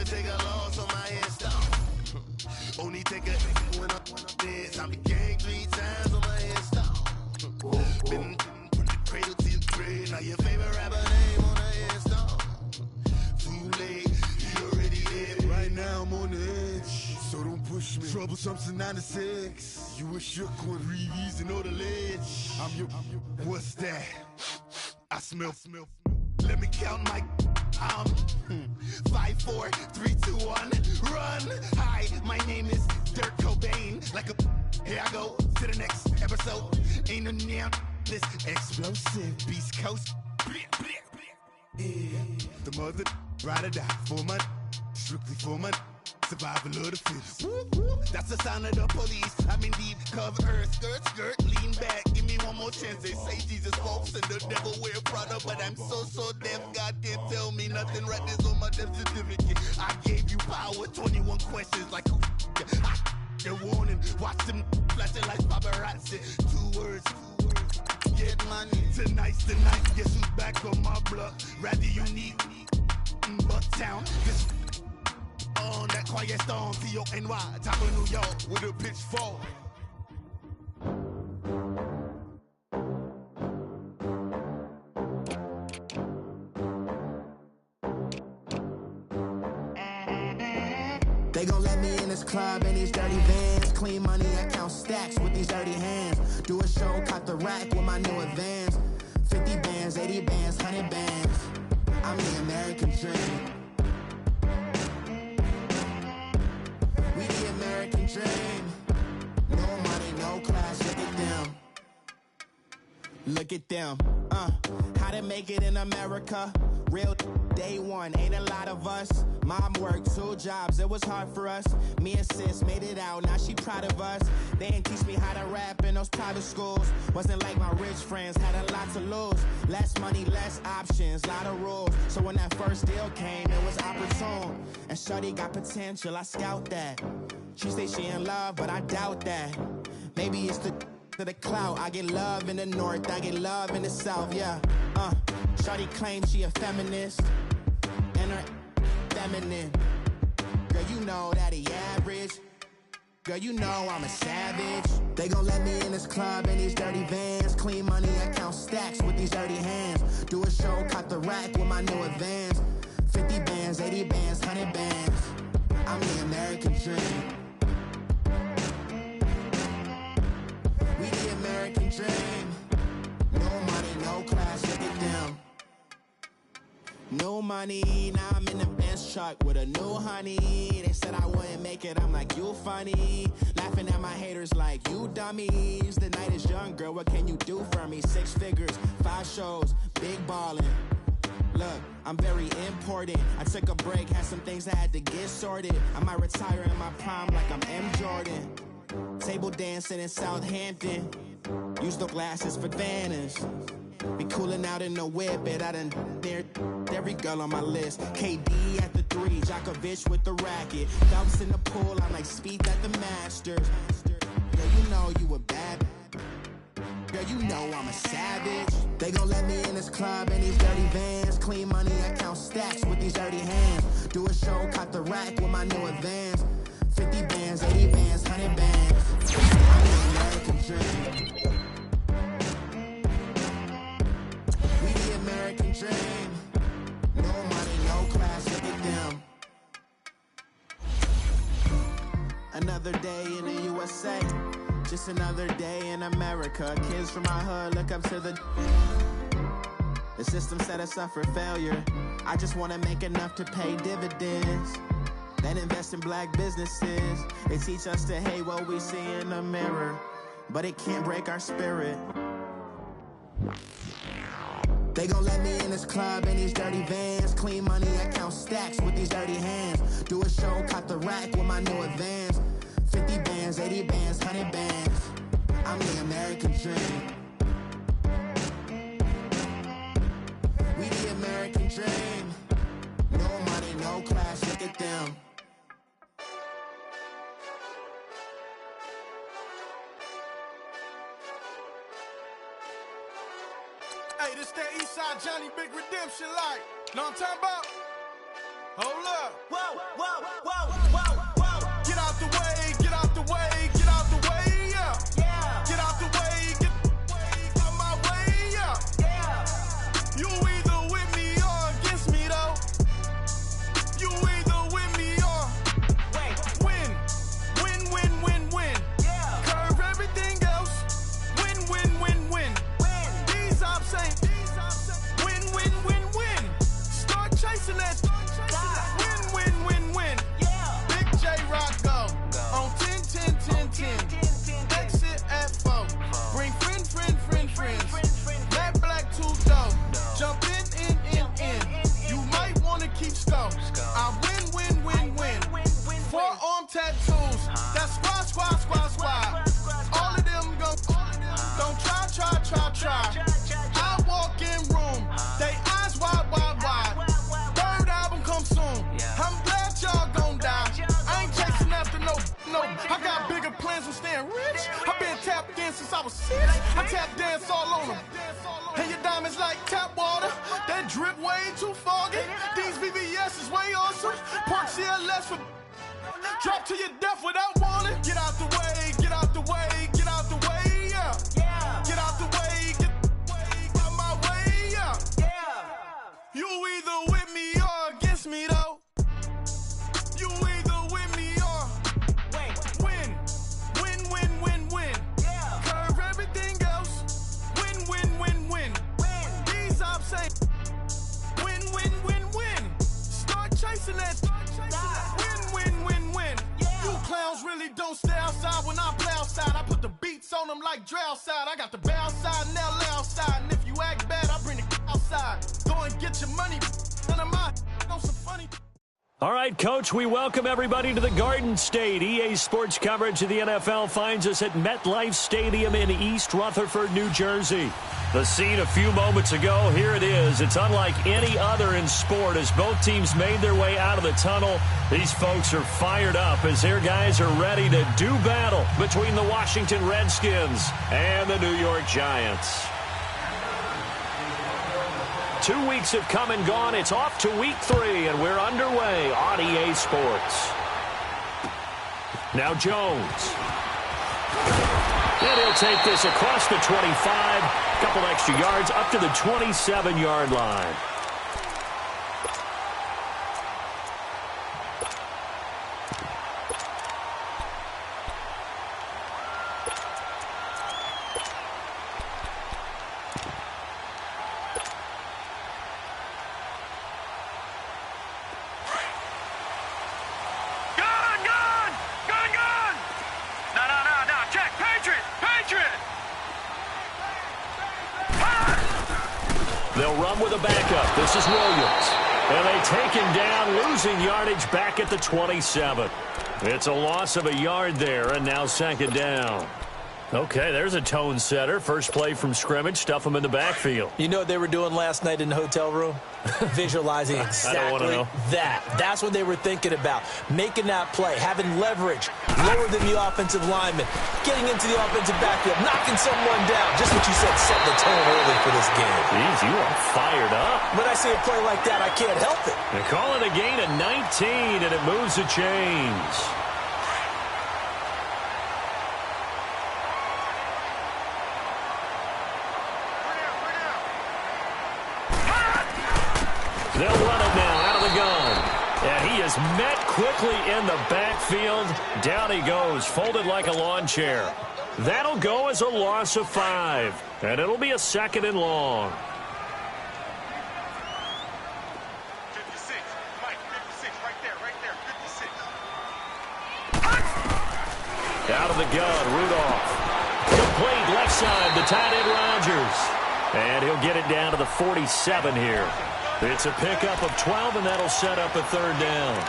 never take a loss on my headstone. Only take a when I'm dead. I'm the gang 3 times on my headstone. Been from the cradle to the grave. Now your favorite rapper name on the headstone. Too late, he already dead. Right now I'm on the edge, so don't push me. Troublesome to 96. You a shook one, breathe and know the ledge. I'm your, what's that? I smell. Let me count my 5, 4, 3, 2, 1, run. Hi, my name is Dirk Cobain. Like a, here I go to the next episode. Ain't no damn this explosive Beast Coast. Yeah. The mother ride or die for my strictly for my survival of the fittest. That's the sound of the police. I'm in deep cover earth, skirt, lean back. Give me one more chance. They say Jesus walks and the devil wear Prada, but I'm so deaf. God can't tell me nothing. Right there's on my death certificate. I gave you power. 21 questions like who? They're warning. Watch them flashing like paparazzi. 2 words. Get money. Tonight's the night. Guess who's back on my block? Rather unique. Bucktown. This on that quiet storm, T-O-N-Y, top of New York with a pitchfork. They gon' let me in this club in these dirty vans. Clean money, I count stacks with these dirty hands. Do a show, caught the rack with my new advance. 50 bands, 80 bands, 100 bands. I'm the American dream. We the American dream. No money, no class, look at them. Look at them, how to make it in America. Real day one, ain't a lot of us. Mom worked 2 jobs, it was hard for us. Me and sis made it out, now she proud of us. They didn't teach me how to rap in those private schools. Wasn't like my rich friends, had a lot to lose. Less money, less options, lot of rules. So when that first deal came, it was opportune. And shorty got potential, I scout that. She say she in love, but I doubt that. Maybe it's to the clout. I get love in the north, I get love in the south, yeah. Shorty claims she a feminist, and her feminine. Girl, you know that he average. Girl, you know I'm a savage. They gon' let me in this club in these dirty vans. Clean money, I count stacks with these dirty hands. Do a show, caught the rack with my new advance. 50 bands, 80 bands, 100 bands. I'm the American dream. We the American dream. No money, no class, look at them. No money, now I'm in the Benz truck with a new honey. They said I wouldn't make it, I'm like, you funny. Laughing at my haters like, you dummies. The night is young, girl, what can you do for me? 6 figures, 5 shows, big ballin'. Look, I'm very important. I took a break, had some things I had to get sorted. I might retire in my prime like I'm M. Jordan. Table dancing in Southampton. Use the glasses for Vannas. Be cooling out in the whip, but I done dared every girl on my list. KD at the 3, Djokovic with the racket. Phelps in the pool, I'm like Speed at the Masters. Girl, you know you a bad. Girl, you know I'm a savage. They gon' let me in this club in these dirty vans. Clean money, I count stacks with these dirty hands. Do a show, caught the rack with my new advance. 50 bands, 80 bands, 100 bands. I'm the American dream. We the American dream. No money, no class, look at them. Another day in the USA. Just another day in America. Kids from my hood look up to the system set us up for failure. I just wanna make enough to pay dividends. Then invest in black businesses. They teach us to hate what we see in the mirror, but it can't break our spirit. They gon' let me in this club in these dirty vans. Clean money, I count stacks with these dirty hands. Do a show, caught the rack with my new advance. 50 bands, 80 bands, 100 bands. I'm the American dream. We the American dream. No money, no class, look at them. Hey, this that Eastside Johnny Big Redemption like. Know what I'm talking about? Hold up. Whoa, whoa, whoa, whoa, whoa. Get out the way, get out the way, get out the way, yeah. Yeah. Get out the way, get out my way, yeah. Yeah. You either with me or against me, though. You either with me or win. Win, win, win, win. Yeah. Curve everything else. Win, win, win, win. These ops ain't. Win, win, win, win. Start chasing that. On 10, 10, 10, 10. Exit at 4. Bring friends. Matt Black 2 dough. Jump in. You might wanna keep score. I win. Forearm tattoos. That's squad. All of them go. Don't try. I walk in room. They eyes wide. Third album come soon. I'm glad y'all gon' die. I ain't chasing after no. I got bigger plans than staying rich. I've been tapped in since I was 6. I tap dance all on them. And your diamonds like tap water. That drip way too foggy. These VVS is way awesome. Park CLS for drop to your death without warning. Get out the way, get out the way, get out the way, yeah. Get out the way, get out my way, yeah. You either with me or against me, though. You either with me or win. Win. Curve everything else. Win. These ops ain't. Win. Start chasing that. Win. You clowns really don't stay outside when I play outside. I put the beats on them like drow side. I got the bow side and LL outside. And if you act bad, I bring the outside. Go and get your money. None of my know some funny. All right, Coach, we welcome everybody to the Garden State. EA Sports coverage of the NFL finds us at MetLife Stadium in East Rutherford, New Jersey. The scene a few moments ago, here it is. It's unlike any other in sport as both teams made their way out of the tunnel. These folks are fired up as their guys are ready to do battle between the Washington Redskins and the New York Giants. 2 weeks have come and gone. It's off to week 3, and we're underway on EA Sports. Now Jones. And he'll take this across the 25. A couple extra yards up to the 27-yard line. They'll run with a backup. This is Williams. And they take him down, losing yardage back at the 27. It's a loss of a yard there, and now second down. Okay, there's a tone setter. First play from scrimmage, stuff them in the backfield. You know what they were doing last night in the hotel room? Visualizing exactly that. That's what they were thinking about. Making that play, having leverage, lower than the offensive lineman, getting into the offensive backfield, knocking someone down. Just what you said, set the tone early for this game. Jeez, you are fired up. When I see a play like that, I can't help it. They call it a gain of 19, and it moves the chains. They'll run it now out of the gun. And he is met quickly in the backfield. Down he goes, folded like a lawn chair. That'll go as a loss of 5. And it'll be a second and long. 56. Mike, 56. Right there. 56. Out of the gun, Rudolph. Complete left side, the tight end Rodgers. And he'll get it down to the 47 here. It's a pickup of 12, and that'll set up a third down.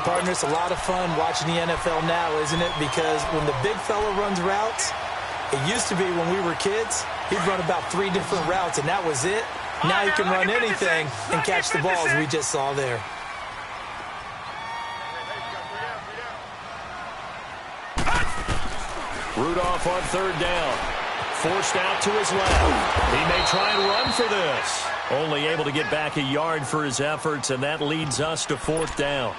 Partner, it's a lot of fun watching the NFL now, isn't it? Because when the big fella runs routes, it used to be when we were kids, he'd run about 3 different routes, and that was it. Now he can run anything and catch the balls we just saw there. Rudolph on third down. Forced out to his left. He may try and run for this. Only able to get back a yard for his efforts, and that leads us to 4th down.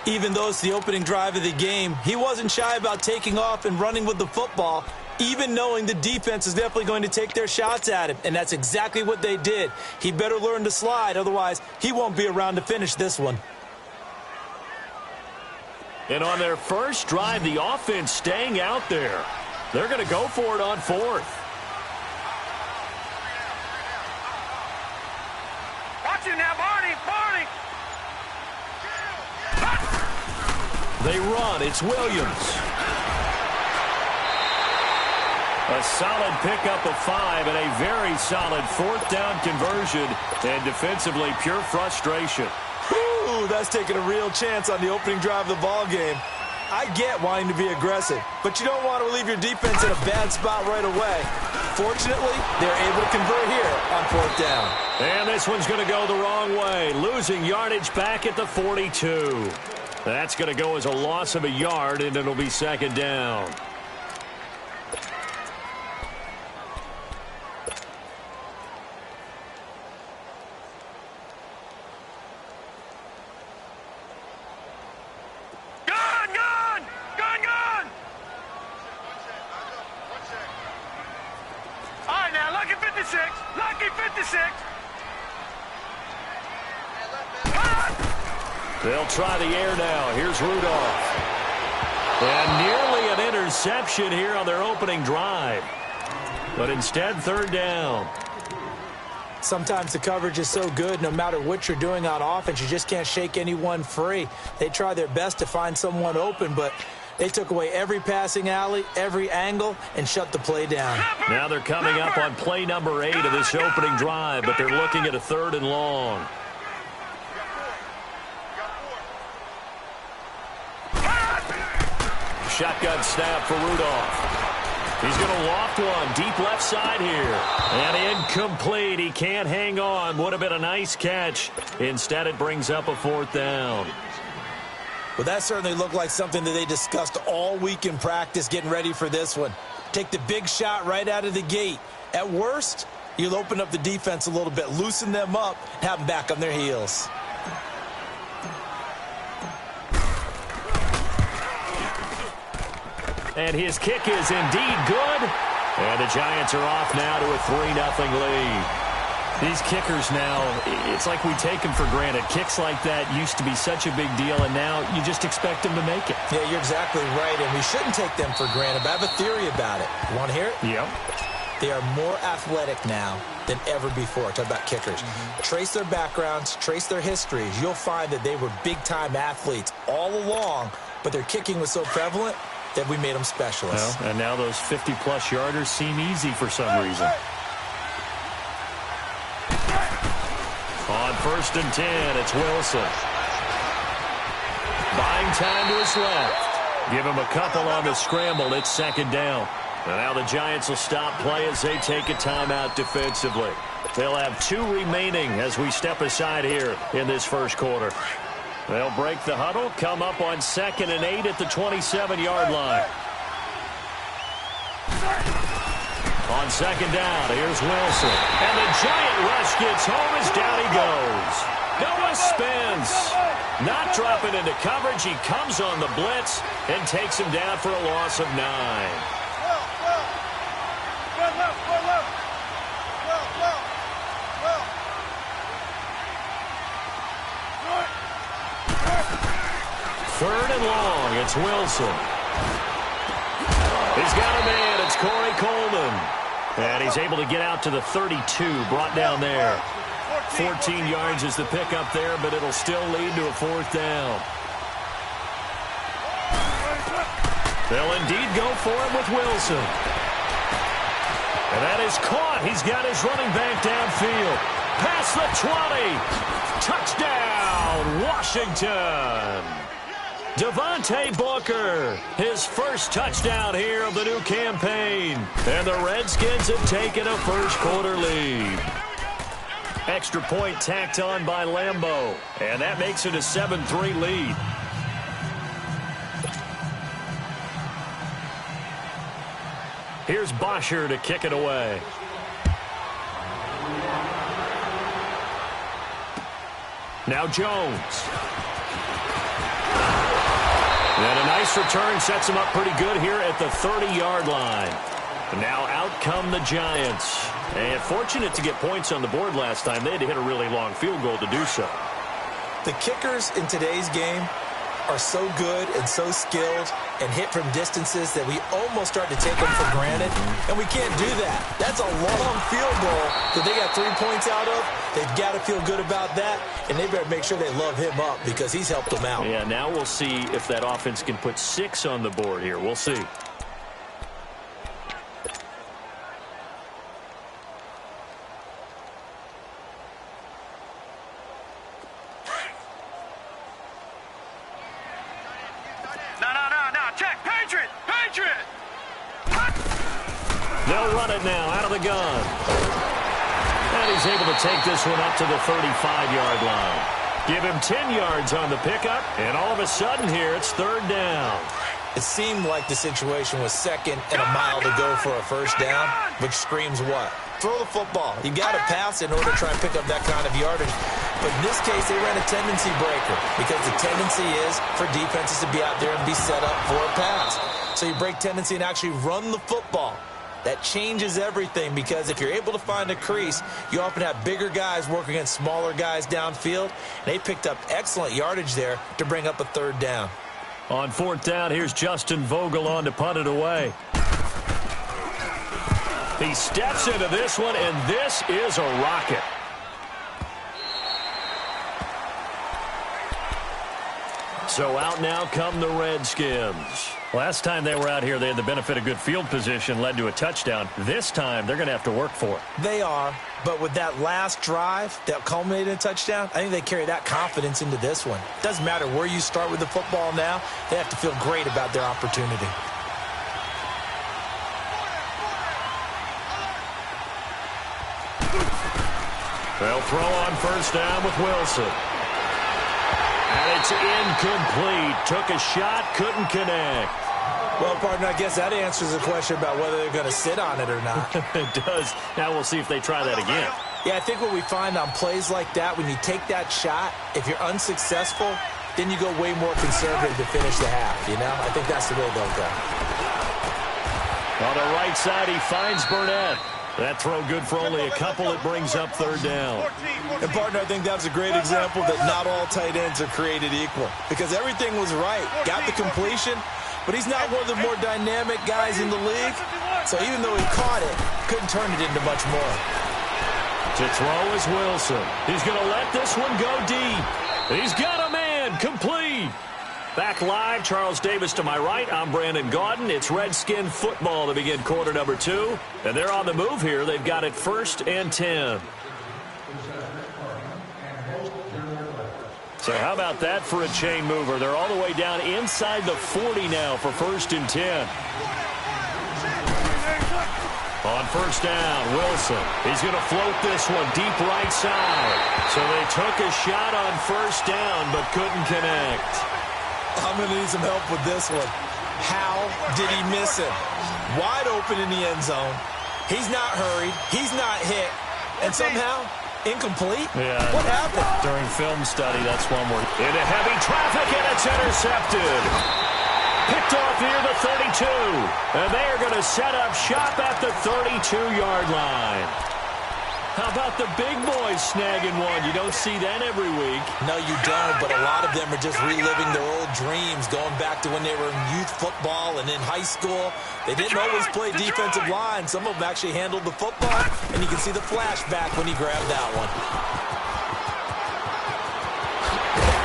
Even though it's the opening drive of the game, he wasn't shy about taking off and running with the football, even knowing the defense is definitely going to take their shots at him, and that's exactly what they did. He better learn to slide, otherwise he won't be around to finish this one. And on their first drive, the offense staying out there. They're going to go for it on 4th. Watch it now, Barney! They run. It's Williams. A solid pickup of 5 and a very solid 4th down conversion. And defensively, pure frustration. Ooh, that's taking a real chance on the opening drive of the ball game. I get wanting to be aggressive, but you don't want to leave your defense in a bad spot right away. Fortunately, they're able to convert here on 4th down. And this one's going to go the wrong way, losing yardage back at the 42. That's going to go as a loss of a yard, and it'll be 2nd down. All right, now, lucky 56. Lucky 56. They'll try the air now. Here's Rudolph. And nearly an interception here on their opening drive. But instead, 3rd down. Sometimes the coverage is so good, no matter what you're doing on offense, you just can't shake anyone free. They try their best to find someone open, but they took away every passing alley, every angle, and shut the play down. Now they're coming up on play number 8 of this opening drive, but they're looking at a 3rd and long. Shotgun snap for Rudolph. He's going to loft one deep left side here. And incomplete. He can't hang on. Would have been a nice catch. Instead, it brings up a 4th down. Well, that certainly looked like something that they discussed all week in practice getting ready for this one. Take the big shot right out of the gate. At worst, you'll open up the defense a little bit, loosen them up, and have them back on their heels. And his kick is indeed good. And the Giants are off now to a 3-0 lead. These kickers now, it's like we take them for granted. Kicks like that used to be such a big deal, and now you just expect them to make it. Yeah, you're exactly right, and we shouldn't take them for granted. But I have a theory about it. You want to hear it? Yep. They are more athletic now than ever before. Talk about kickers. Trace their backgrounds, trace their histories. You'll find that they were big-time athletes all along, but their kicking was so prevalent that we made them specialists. Well, and now those 50-plus yarders seem easy for some reason. On 1st and 10, it's Wilson. Buying time to his left. Give him a couple on the scramble. It's 2nd down. And now the Giants will stop play as they take a timeout defensively. They'll have 2 remaining as we step aside here in this first quarter. They'll break the huddle, come up on 2nd and 8 at the 27-yard line. On 2nd down, here's Wilson. And the Giant rush gets home as down he goes. Noah spins. Not dropping into coverage. He comes on the blitz and takes him down for a loss of 9. Third and long, it's Wilson. He's got a man, it's Corey Coleman. And he's able to get out to the 32, brought down there. 14 yards is the pickup there, but it'll still lead to a 4th down. They'll indeed go for it with Wilson. And that is caught. He's got his running back downfield. Past the 20. Touchdown, Washington. Devontae Booker, his first touchdown here of the new campaign. And the Redskins have taken a first quarter lead. Extra point tacked on by Lambeau. And that makes it a 7-3 lead. Here's Bosher to kick it away. Now Jones. And a nice return sets him up pretty good here at the 30-yard line. Now out come the Giants. And fortunate to get points on the board last time. They had to hit a really long field goal to do so. The kickers in today's game are so good and so skilled and hit from distances that we almost start to take them for granted, and we can't do that. That's a long field goal that they got 3 points out of. They've got to feel good about that, and they better make sure they love him up because he's helped them out. Yeah, now we'll see if that offense can put 6 on the board here. We'll see. They'll run it now out of the gun. And he's able to take this one up to the 35-yard line. Give him 10 yards on the pickup, and all of a sudden here it's 3rd down. It seemed like the situation was 2nd and a mile to go for a 1st down, which screams what? Throw the football. You got to pass in order to try and pick up that kind of yardage. But in this case, they ran a tendency breaker because the tendency is for defenses to be out there and be set up for a pass. So you break tendency and actually run the football. That changes everything because if you're able to find a crease, you often have bigger guys working against smaller guys downfield. They picked up excellent yardage there to bring up a 3rd down. On 4th down, here's Justin Vogel on to punt it away. He steps into this one, and this is a rocket. So out now come the Redskins. Last time they were out here, they had the benefit of good field position, led to a touchdown. This time, they're going to have to work for it. They are, but with that last drive that culminated in a touchdown, I think they carry that confidence into this one. Doesn't matter where you start with the football now, they have to feel great about their opportunity. They'll throw on 1st down with Wilson. And it's incomplete. Took a shot, couldn't connect. Well, partner, I guess that answers the question about whether they're going to sit on it or not. It does. Now we'll see if they try that again. Yeah, I think what we find on plays like that, when you take that shot, if you're unsuccessful, then you go way more conservative to finish the half, you know? I think that's the way they'll go. On the right side, he finds Burnett. That throw good for only a couple. It brings up 3rd down. And, partner, I think that was a great example that not all tight ends are created equal because everything was right. Got the completion, but he's not one of the more dynamic guys in the league. So even though he caught it, couldn't turn it into much more. To throw is Wilson. He's going to let this one go deep. He's got a man. Complete. Back live, Charles Davis to my right. I'm Brandon Gaudin. It's Redskin football to begin quarter number 2. And they're on the move here. They've got it 1st and 10. So how about that for a chain mover? They're all the way down inside the 40 now for 1st and 10. On 1st down, Wilson. He's going to float this one deep right side. So they took a shot on 1st down but couldn't connect. I'm going to need some help with this one. How did he miss him? Wide open in the end zone. He's not hurried. He's not hit. And somehow, incomplete? Yeah. What happened? During film study, that's one word. Into heavy traffic, and it's intercepted. Picked off near the 32. And they are going to set up shop at the 32-yard line. How about the big boys snagging one? You don't see that every week. No, you don't, but a lot of them are just reliving their old dreams, going back to when they were in youth football and in high school. They didn't always play defensive line. Some of them actually handled the football, and you can see the flashback when he grabbed that one.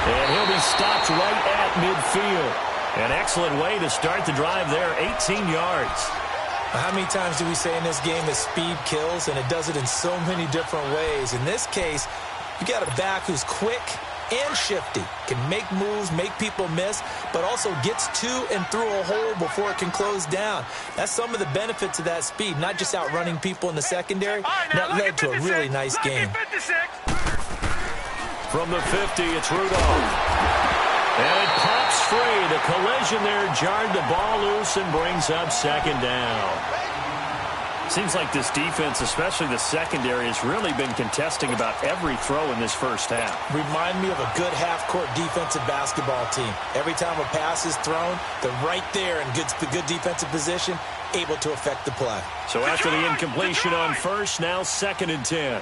And he'll be stopped right at midfield. An excellent way to start the drive there, 18 yards. How many times do we say in this game that speed kills, and it does it in so many different ways? In this case, you got a back who's quick and shifty, can make moves, make people miss, but also gets to and through a hole before it can close down. That's some of the benefits of that speed, not just outrunning people in the secondary. And that led to a really nice game. From the 50, it's Rudolph. And it pops free. The collision there jarred the ball loose and brings up 2nd down. Seems like this defense, especially the secondary, has really been contesting about every throw in this first half. Remind me of a good half-court defensive basketball team. Every time a pass is thrown, they're right there in good defensive position, able to affect the play. So after the incompletion on first, now 2nd and 10.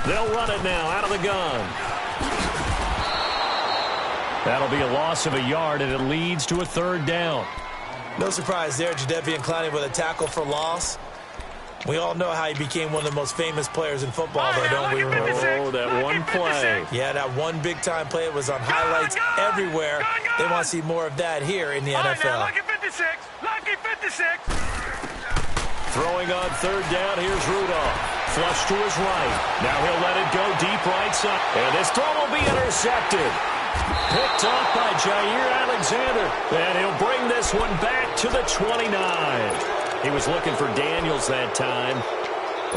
They'll run it now out of the gun. That'll be a loss of a yard, and it leads to a 3rd down. No surprise there, Jadeveon Clowney with a tackle for loss. We all know how he became one of the most famous players in football, though, don't we? Oh, that one play. Yeah, that one big-time play was on highlights everywhere. They want to see more of that here in the NFL. Lucky 56. Lucky 56. Throwing on 3rd down, here's Rudolph. Flush to his right. Now he'll let it go deep right side. And this throw will be intercepted. Picked off by Jair Alexander. And he'll bring this one back to the 29. He was looking for Daniels that time.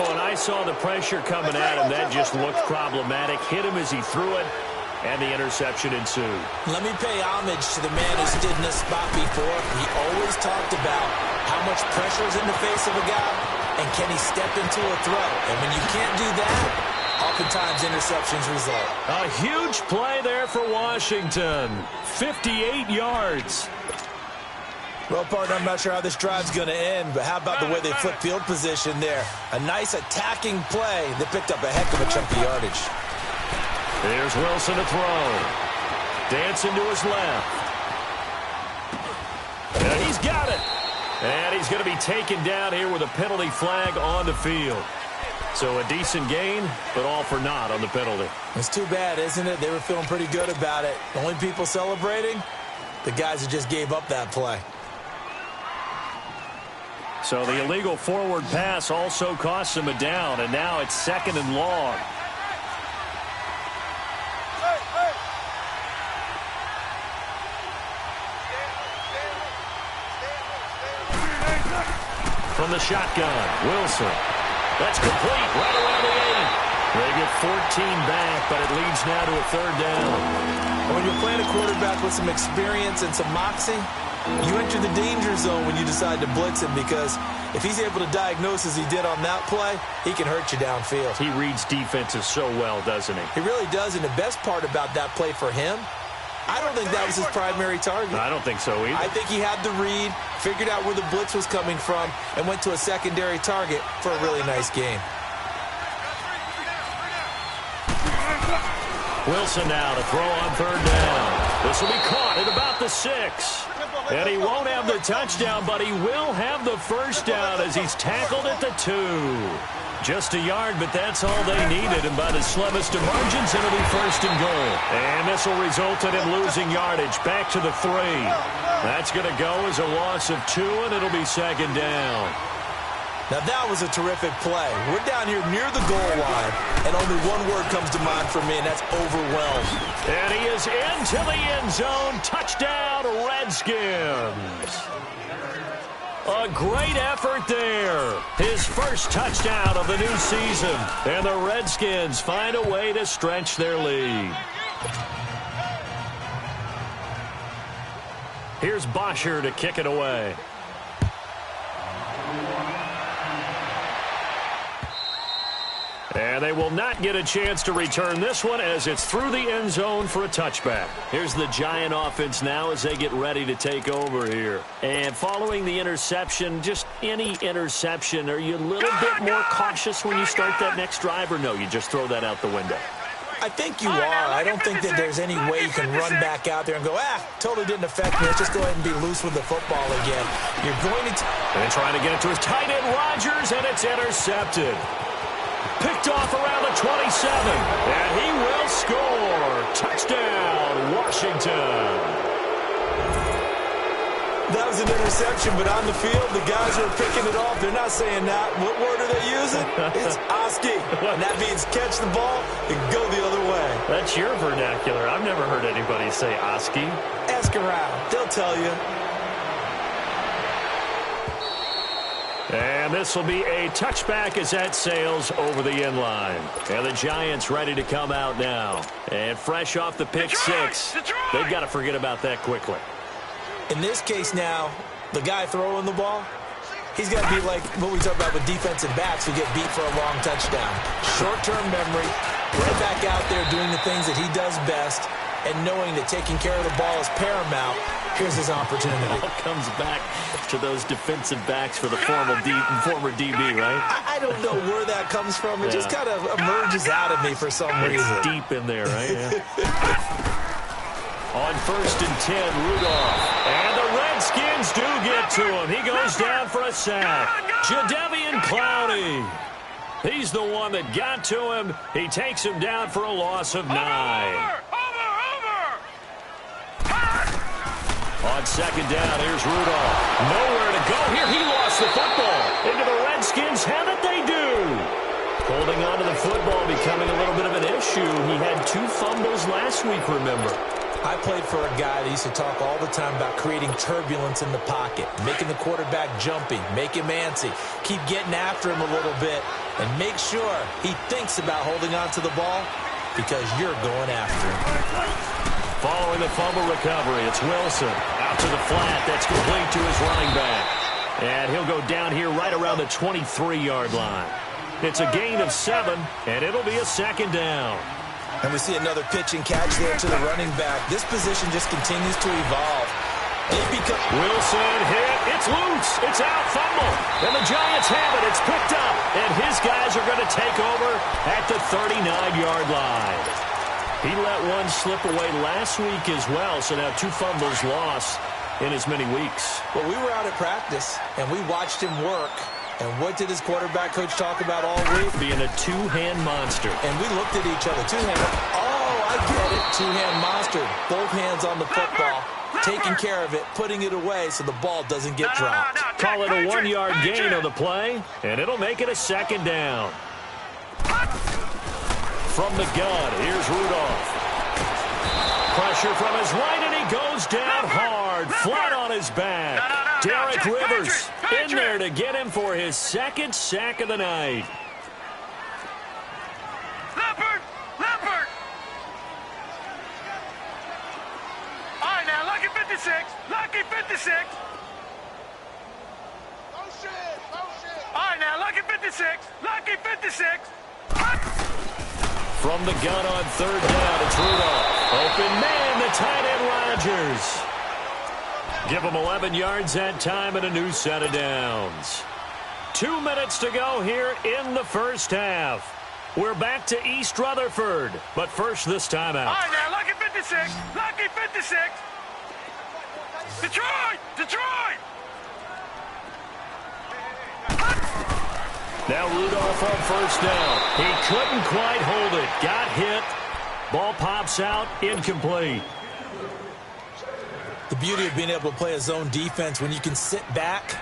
Oh, and I saw the pressure coming at him. That just looked problematic. Hit him as he threw it, and the interception ensued. Let me pay homage to the man who stood in this spot before. He always talked about how much pressure is in the face of a guy, and can he step into a throw. And when you can't do that, oftentimes interceptions result. A huge play there for Washington. 58 yards. Well, partner, I'm not sure how this drive's going to end, but how about the way they flip field position there? A nice attacking play that picked up a heck of a chunk of yardage. There's Wilson to throw. Dancing to his left. And he's got it. And he's going to be taken down here with a penalty flag on the field. So a decent gain, but all for naught on the penalty. It's too bad, isn't it? They were feeling pretty good about it. The only people celebrating, the guys that just gave up that play. So the illegal forward pass also costs him a down, and now it's 2nd and long. From the shotgun, Wilson. That's complete right around the 8. They get 14 back, but it leads now to a 3rd down. When you're playing a quarterback with some experience and some moxie, you enter the danger zone when you decide to blitz him, because if he's able to diagnose as he did on that play, he can hurt you downfield. He reads defenses so well, doesn't he? He really does, and the best part about that play for him, I don't think that was his primary target. I don't think so either. I think he had the read, figured out where the blitz was coming from, and went to a secondary target for a really nice game. Wilson now to throw on 3rd down. This will be caught at about the 6. And he won't have the touchdown, but he will have the 1st down as he's tackled at the 2. Just a yard, but that's all they needed. And by the slimmest of margins, it'll be 1st and goal. And this will result in him losing yardage back to the 3. That's going to go as a loss of 2, and it'll be 2nd down. Now, that was a terrific play. We're down here near the goal line, and only one word comes to mind for me, and that's overwhelmed. And he is into the end zone. Touchdown, Redskins. A great effort there. His first touchdown of the new season. And the Redskins find a way to stretch their lead. Here's Bosher to kick it away. And they will not get a chance to return this one as it's through the end zone for a touchback. Here's the Giant offense now as they get ready to take over here. And following the interception, just any interception, are you a little bit more cautious when you start that next drive, or no, you just throw that out the window? I think you are. I don't think that there's any way you can run back out there and go, totally didn't affect me. Let's just go ahead and be loose with the football again. You're going to... And trying to get it to his tight end, Rodgers, and it's intercepted. Picked off around the 27, and he will score. Touchdown, Washington. That was an interception, but on the field, the guys who are picking it off, they're not saying that. What word are they using? It's Oski. And that means catch the ball and go the other way. That's your vernacular. I've never heard anybody say Oski. Ask around. They'll tell you. And this will be a touchback as that sails over the end line. And the Giants ready to come out now. And fresh off the pick six, they've got to forget about that quickly. In this case now, the guy throwing the ball, he's got to be like what we talk about with defensive backs who get beat for a long touchdown. Short-term memory, right back out there doing the things that he does best, and knowing that taking care of the ball is paramount. Here's his opportunity. It all comes back to those defensive backs for the former DB, right? I don't know where that comes from. It just kind of emerges out of me for some reason. It's deep in there, right? Yeah. On 1st and 10, Rudolph. And the Redskins do get to him. He goes down for a sack. Jadeveon Clowney. He's the one that got to him. He takes him down for a loss of 9. On 2nd down, here's Rudolph. Nowhere to go here. He lost the football. Into the Redskins. How did they do? Holding on to the football becoming a little bit of an issue. He had 2 fumbles last week, remember. I played for a guy that used to talk all the time about creating turbulence in the pocket, making the quarterback jumpy, make him antsy, keep getting after him a little bit, and make sure he thinks about holding on to the ball because you're going after him. Following the fumble recovery, it's Wilson. Out to the flat. That's complete to his running back. And he'll go down here right around the 23-yard line. It's a gain of 7, and it'll be a 2nd down. And we see another pitch and catch there to the running back. This position just continues to evolve. Wilson hit. It's loose. It's out. Fumble. And the Giants have it. It's picked up. And his guys are going to take over at the 39-yard line. He let one slip away last week as well, so now 2 fumbles lost in as many weeks. Well, we were out at practice, and we watched him work. And what did his quarterback coach talk about all week? Being a 2-hand monster. And we looked at each other. 2-hand. Oh, I get it. 2-hand monster. Both hands on the football, taking care of it, putting it away so the ball doesn't get dropped. Call it a 1-yard gain on the play, and it'll make it a 2nd down. From the gun, here's Rudolph. Pressure from his right, and he goes down hard, flat on his back. Derek Rivers in there to get him for his 2nd sack of the night. Leopard! All right, now, lucky 56. Lucky 56. All right, now, lucky 56. Lucky 56. From the gun on 3rd down, it's Rudolph. Open man, the tight end Rodgers. Give him 11 yards that time and a new set of downs. 2 minutes to go here in the first half. We're back to East Rutherford, but first this time out. All right, now, lucky 56. Lucky 56. Detroit! Now Rudolph on 1st down. He couldn't quite hold it. Got hit. Ball pops out. Incomplete. The beauty of being able to play a zone defense when you can sit back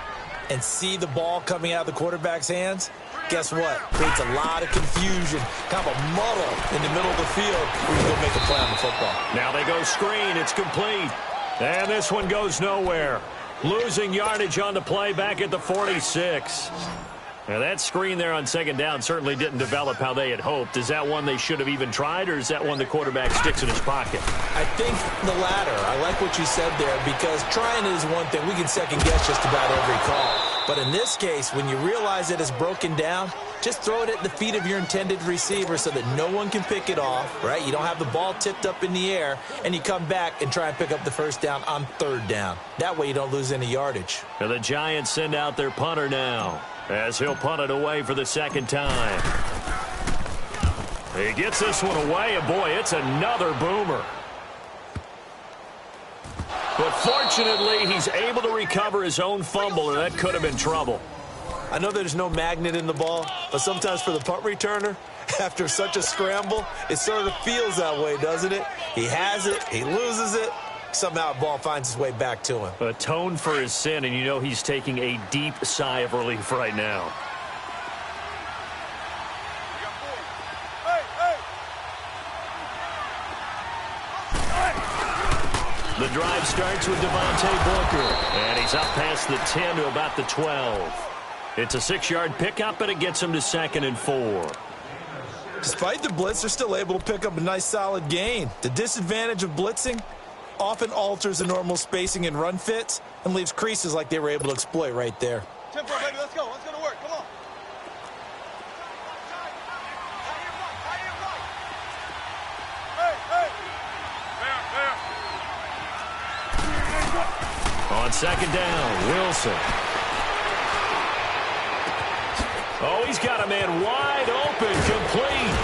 and see the ball coming out of the quarterback's hands, guess what? Creates a lot of confusion, kind of a muddle in the middle of the field where you go make a play on the football. Now they go screen. It's complete. And this one goes nowhere. Losing yardage on the play back at the 46. Now that screen there on 2nd down certainly didn't develop how they had hoped. Is that one they should have even tried, or is that one the quarterback sticks in his pocket? I think the latter. I like what you said there, because trying is one thing. We can second-guess just about every call. But in this case, when you realize it is broken down, just throw it at the feet of your intended receiver so that no one can pick it off, right? You don't have the ball tipped up in the air, and you come back and try and pick up the 1st down on 3rd down. That way you don't lose any yardage. And the Giants send out their punter now, as he'll punt it away for the 2nd time. He gets this one away, and boy, it's another boomer. But fortunately, he's able to recover his own fumble, or that could have been trouble. I know there's no magnet in the ball, but sometimes for the punt returner, after such a scramble, it sort of feels that way, doesn't it? He has it, he loses it, somehow the ball finds its way back to him. Atoned for his sin, and you know he's taking a deep sigh of relief right now. The drive starts with Devontae Booker, and he's up past the 10 to about the 12. It's a 6-yard pickup, and it gets him to 2nd and 4. Despite the blitz, they're still able to pick up a nice solid gain. The disadvantage of blitzing, often alters the normal spacing and run fits and leaves creases like they were able to exploit right there. Tempo, baby, let's go. Let's go to work. Come on. On second down, Wilson. Oh, he's got a man wide open, complete.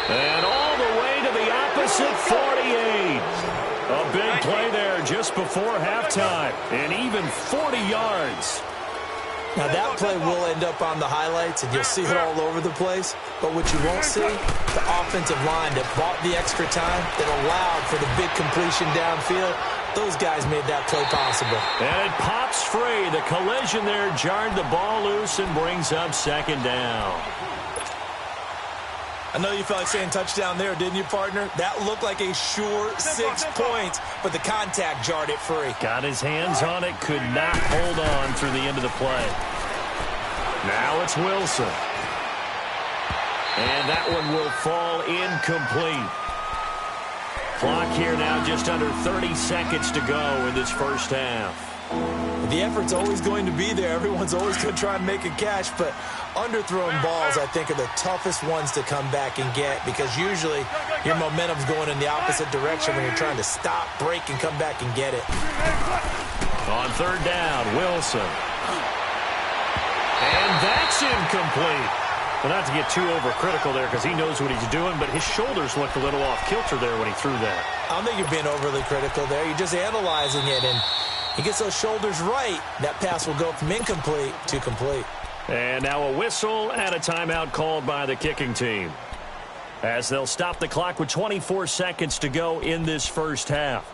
And all the way to the opposite 48. A big play there just before halftime. And even 40 yards. Now, that play will end up on the highlights, and you'll see it all over the place. But what you won't see, the offensive line that bought the extra time, that allowed for the big completion downfield, those guys made that play possible. And it pops free. The collision there jarred the ball loose and brings up second down. I know you felt like saying touchdown there, didn't you, partner? That looked like a sure 6 points, but the contact jarred it free. Got his hands on it, could not hold on through the end of the play. Now it's Wilson. And that one will fall incomplete. Clock here now just under 30 seconds to go in this first half. The effort's always going to be there. Everyone's always going to try and make a catch, but underthrown balls, I think, are the toughest ones to come back and get because usually your momentum's going in the opposite direction when you're trying to stop, break, and come back and get it. On third down, Wilson. And that's incomplete. Well, not to get too overcritical there because he knows what he's doing, but his shoulders looked a little off kilter there when he threw that. I don't think you're being overly critical there. You're just analyzing it, and he gets those shoulders right. That pass will go from incomplete to complete. And now a whistle and a timeout called by the kicking team as they'll stop the clock with 24 seconds to go in this first half.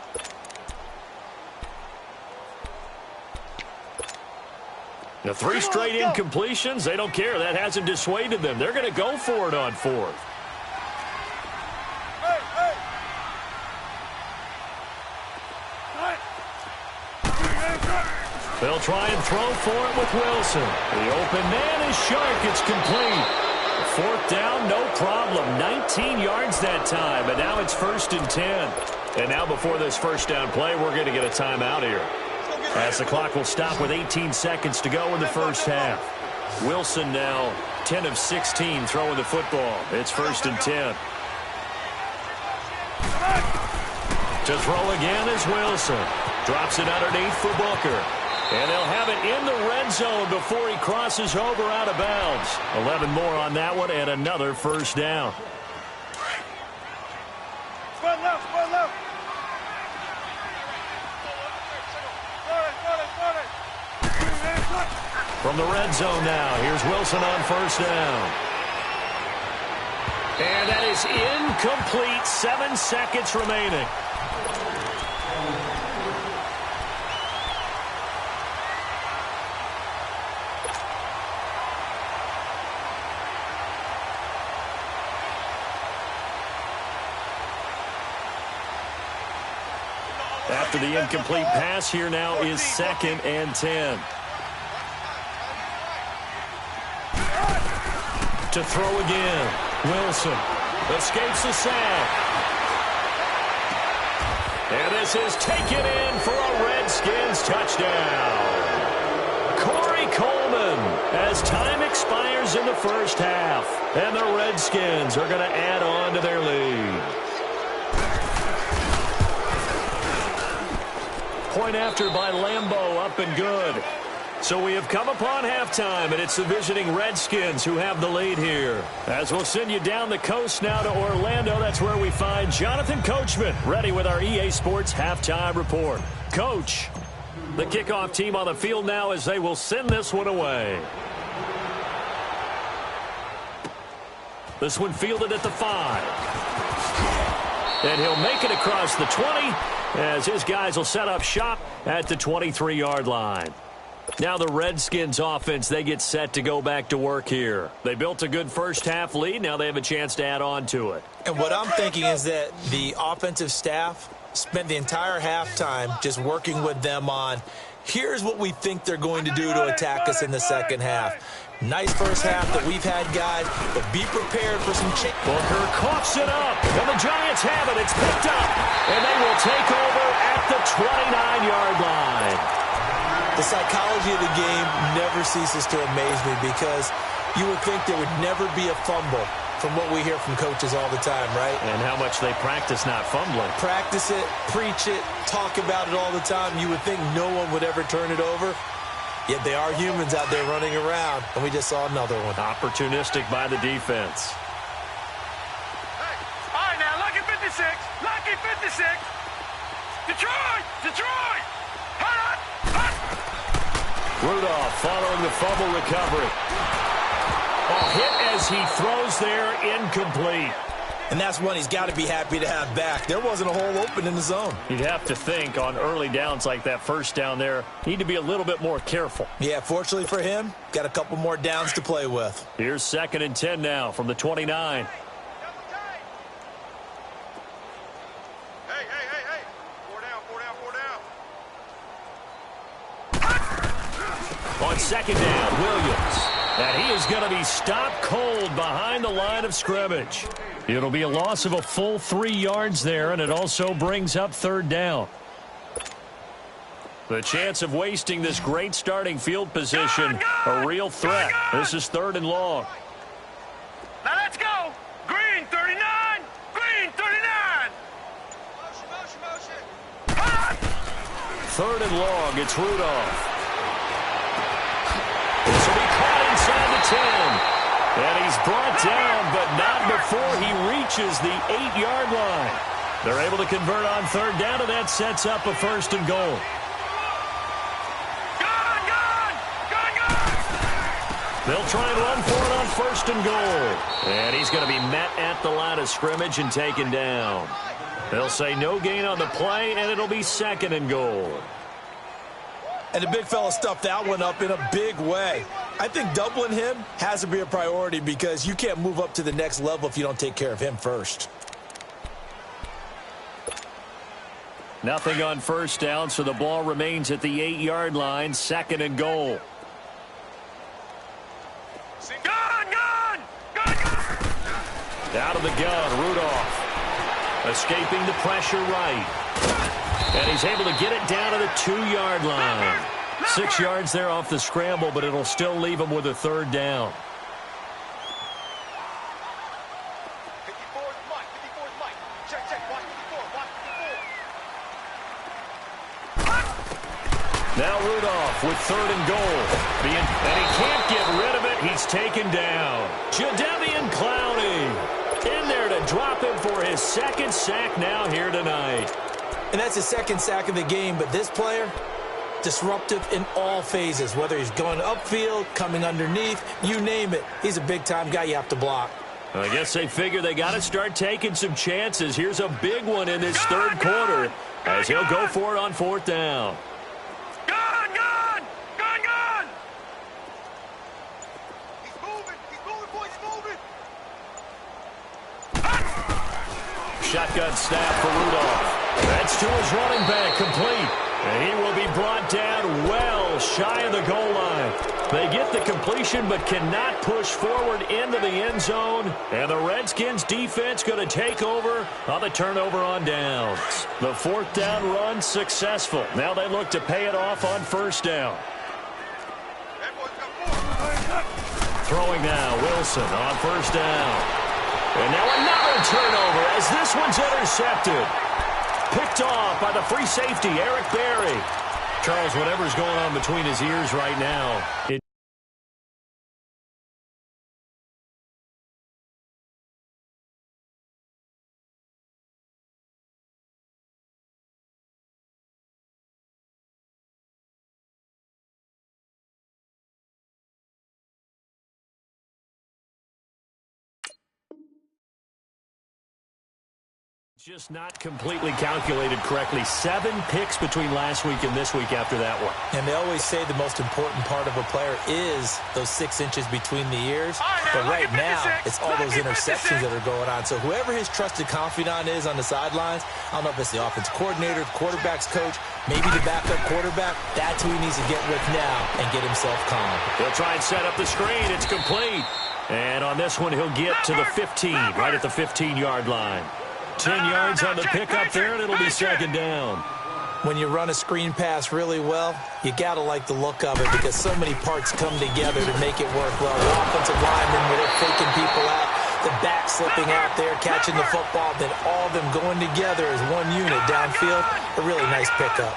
The 3 straight incompletions, they don't care. That hasn't dissuaded them. They're going to go for it on fourth. They'll try and throw for it with Wilson. The open man is sharp. It's complete. Fourth down, no problem. 19 yards that time, and now it's 1st and 10. And now before this first down play, we're going to get a timeout here. As the clock will stop with 18 seconds to go in the first half. Wilson now 10 of 16 throwing the football. It's 1st and 10. To throw again is Wilson. Drops it underneath for Booker. And they'll have it in the red zone before he crosses over out of bounds. 11 more on that one and another first down. Spread left, spread left. From the red zone now, here's Wilson on first down. And that is incomplete. 7 seconds remaining. After the incomplete pass, here now is 2nd and 10. To throw again, Wilson escapes the sack. And this is taken in for a Redskins touchdown. Corey Coleman, as time expires in the first half, and the Redskins are going to add on to their lead. Point after by Lambeau, up and good. So we have come upon halftime, and it's the visiting Redskins who have the lead here. As we'll send you down the coast now to Orlando, that's where we find Jonathan Coachman, ready with our EA Sports Halftime Report. Coach, the kickoff team on the field now as they will send this one away. This one fielded at the 5. And he'll make it across the 20 as his guys will set up shop at the 23-yard line. Now the Redskins offense, they get set to go back to work here. They built a good first half lead. Now they have a chance to add on to it. And what I'm thinking is that the offensive staff spent the entire halftime just working with them on, here's what we think they're going to do to attack us in the second half. Nice first half that we've had, guys, but be prepared for some change. Booker coughs it up, and the Giants have it. It's picked up, and they will take over at the 29-yard line. The psychology of the game never ceases to amaze me because you would think there would never be a fumble from what we hear from coaches all the time, right? And how much they practice not fumbling. Practice it, preach it, talk about it all the time. You would think no one would ever turn it over. Yet they are humans out there running around, and we just saw another one. Opportunistic by the defense. Hey, all right, now, lucky 56. Lucky 56. Detroit! Detroit! Hut! Hut! Rudolph following the fumble recovery. Hit as he throws there, incomplete. And that's one he's got to be happy to have back. There wasn't a hole open in the zone. You'd have to think on early downs like that first down there, need to be a little bit more careful. Yeah, fortunately for him, got a couple more downs to play with. Here's 2nd and 10 now from the 29. Hey, hey, hey, hey. 4 down, 4 down, 4 down. On 2nd down, Williams. And he is going to be stopped cold behind the line of scrimmage. It'll be a loss of a full 3 yards there, and it also brings up 3rd down. The chance of wasting this great starting field position, a real threat. This is 3rd and long. Now let's go. Green 39. Green 39. Motion, motion, motion. 3rd and long, it's Rudolph. This will be caught inside the 10. And he's brought down, but not before he reaches the 8-yard line. They're able to convert on 3rd down, and that sets up a 1st and goal. Gun, gun, gun, gun. They'll try and run for it on 1st and goal. And he's going to be met at the line of scrimmage and taken down. They'll say no gain on the play, and it'll be 2nd and goal. And the big fella stuffed that one up in a big way. I think doubling him has to be a priority because you can't move up to the next level if you don't take care of him first. Nothing on 1st down, so the ball remains at the 8-yard line, 2nd and goal. Gun, gun, gun, gun. Out of the gun, Rudolph. Escaping the pressure right. And he's able to get it down to the 2-yard line. 6 yards there off the scramble, but it'll still leave him with a 3rd down. 54 is Mike. 54 is Mike. Check, check. Watch 54. Watch 54. Now Rudolph with 3rd and goal. And he can't get rid of it. He's taken down. Jadeveon Clowney in there to drop him for his 2nd sack now here tonight. And that's his 2nd sack of the game, but this player, disruptive in all phases, whether he's going upfield, coming underneath, you name it. He's a big-time guy you have to block. I guess they figure they got to start taking some chances. Here's a big one in this 3rd quarter as he'll go for it on 4th down. Gun, gun, gun, gun. He's moving, boys, he's moving. Shotgun snap for Rudolph. That's to his running back, complete. And he will be brought down well shy of the goal line. They get the completion but cannot push forward into the end zone. And the Redskins defense going to take over on the turnover on downs. The 4th down run successful. Now they look to pay it off on 1st down. Throwing now, Wilson on 1st down. And now another turnover as this one's intercepted. Picked off by the free safety, Eric Berry. Charles, whatever's going on between his ears right now, Just not completely calculated correctly. 7 picks between last week and this week after that one. And they always say the most important part of a player is those 6 inches between the ears. But right now, it's all those interceptions that are going on. So whoever his trusted confidant is on the sidelines, I don't know if it's the offensive coordinator, the quarterback's coach, maybe the backup quarterback, that's who he needs to get with now and get himself calm. He'll try and set up the screen. It's complete. And on this one, he'll get to the 15, right at the 15-yard line. 10 yards on the pickup there, and it'll be second down. When you run a screen pass really well, you got to like the look of it because so many parts come together to make it work well. The offensive linemen, where they're faking people out, the back slipping out there, catching the football, then all of them going together as one unit downfield. A really nice pickup.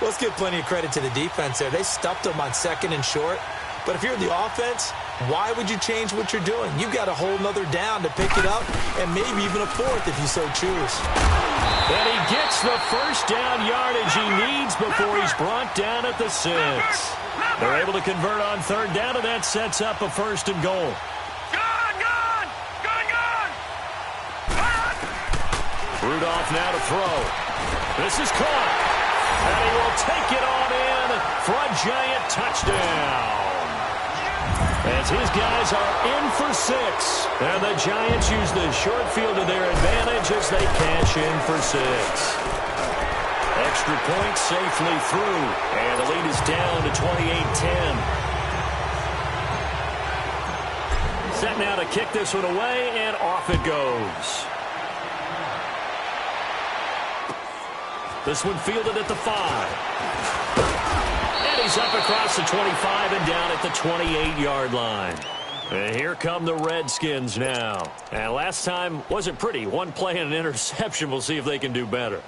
Let's give plenty of credit to the defense there. They stuffed them on 2nd and short. But if you're the offense, why would you change what you're doing? You've got a whole nother down to pick it up, and maybe even a 4th if you so choose. And he gets the first down yardage he needs before he's brought down at the 6. They're able to convert on 3rd down, and that sets up a 1st and goal. Rudolph now to throw. This is caught. And he will take it on in for a giant touchdown. As his guys are in for 6. And the Giants use the short field to their advantage as they cash in for 6. Extra point safely through. And the lead is down to 28-10. Set now to kick this one away, and off it goes. This one fielded at the 5. And he's up across the 25 and down at the 28-yard line. And here come the Redskins now. And last time wasn't pretty. One play and an interception. We'll see if they can do better.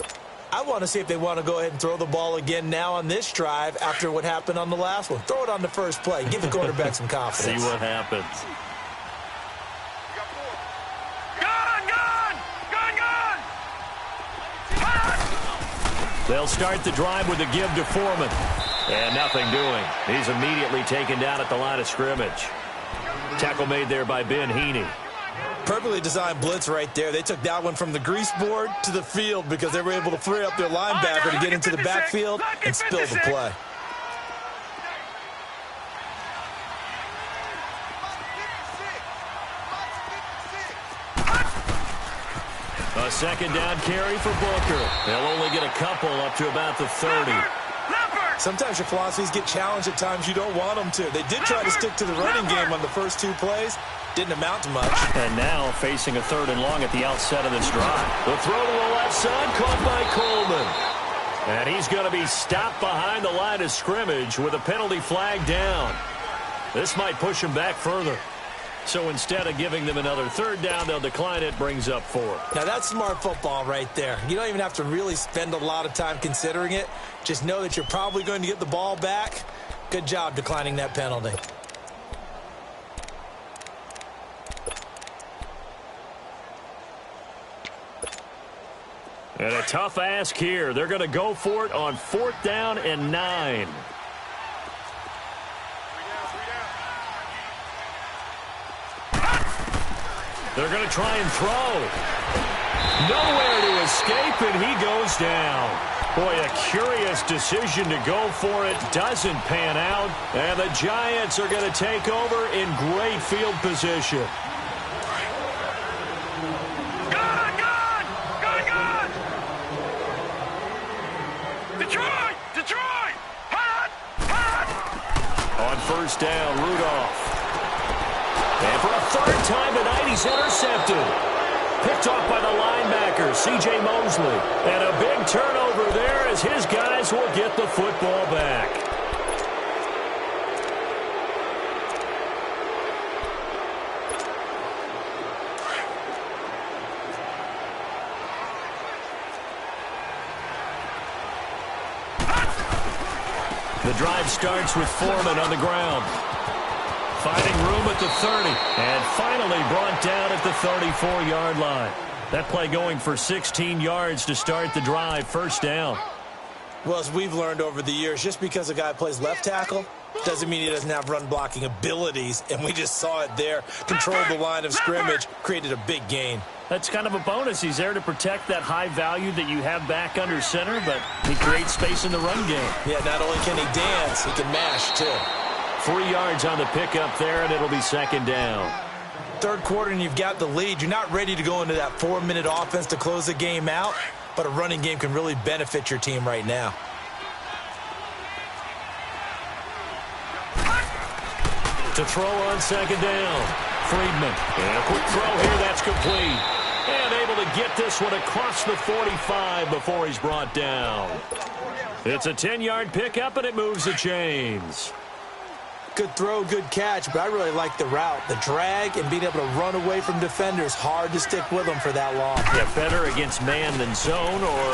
I want to see if they want to go ahead and throw the ball again now on this drive after what happened on the last one. Throw it on the first play. Give the quarterback some confidence. See what happens. They'll start the drive with a give to Foreman. And nothing doing. He's immediately taken down at the line of scrimmage. Tackle made there by Ben Heaney. Perfectly designed blitz right there. They took that one from the grease board to the field because they were able to free up their linebacker to get into the backfield and spill the play. A second down carry for Booker. They'll only get a couple up to about the 30. Sometimes your philosophies get challenged at times you don't want them to. They did try to stick to the running game on the first 2 plays. Didn't amount to much. And now facing a 3rd and long at the outset of this drive. The throw to the left side caught by Coleman. And he's going to be stopped behind the line of scrimmage with a penalty flag down. This might push him back further. So instead of giving them another 3rd down, they'll decline it, brings up 4. Now that's smart football right there. You don't even have to really spend a lot of time considering it. Just know that you're probably going to get the ball back. Good job declining that penalty. And a tough ask here. They're going to go for it on 4th down and 9. They're going to try and throw. Nowhere to escape, and he goes down. Boy, a curious decision to go for it. Doesn't pan out, and the Giants are going to take over in great field position. Detroit! On 1st down, Rudolph. And for a 3rd time tonight, he's intercepted. Picked off by the linebacker, C.J. Mosley. And a big turnover there as his guys will get the football back. The drive starts with Foreman on the ground. Finding room at the 30, and finally brought down at the 34-yard line. That play going for 16 yards to start the drive, 1st down. Well, as we've learned over the years, just because a guy plays left tackle doesn't mean he doesn't have run-blocking abilities, and we just saw it there. Controlled the line of scrimmage, created a big gain. That's kind of a bonus. He's there to protect that high value that you have back under center, but he creates space in the run game. Yeah, not only can he dance, he can mash, too. 3 yards on the pickup there, and it'll be second down. Third quarter, and you've got the lead. You're not ready to go into that 4-minute offense to close the game out, but a running game can really benefit your team right now. To throw on second down. Friedman. And a quick throw here. That's complete. And able to get this one across the 45 before he's brought down. It's a 10-yard pickup, and it moves the chains. Good throw, good catch, but I really like the route. The drag and being able to run away from defenders. Hard to stick with them for that long. Yeah, better against man than zone, or?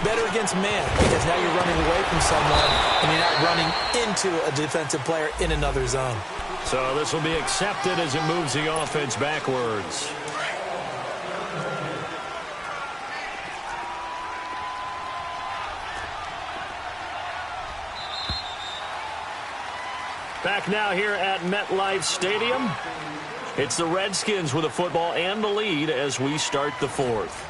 Better against man, because now you're running away from someone, and you're not running into a defensive player in another zone. So this will be accepted as it moves the offense backwards. Back now here at MetLife Stadium. It's the Redskins with the football and the lead as we start the fourth.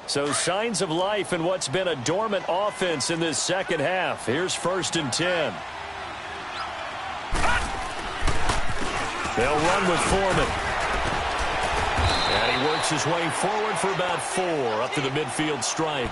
So signs of life in what's been a dormant offense in this second half. Here's 1st and 10. They'll run with Foreman. And he works his way forward for about 4 up to the midfield stripe.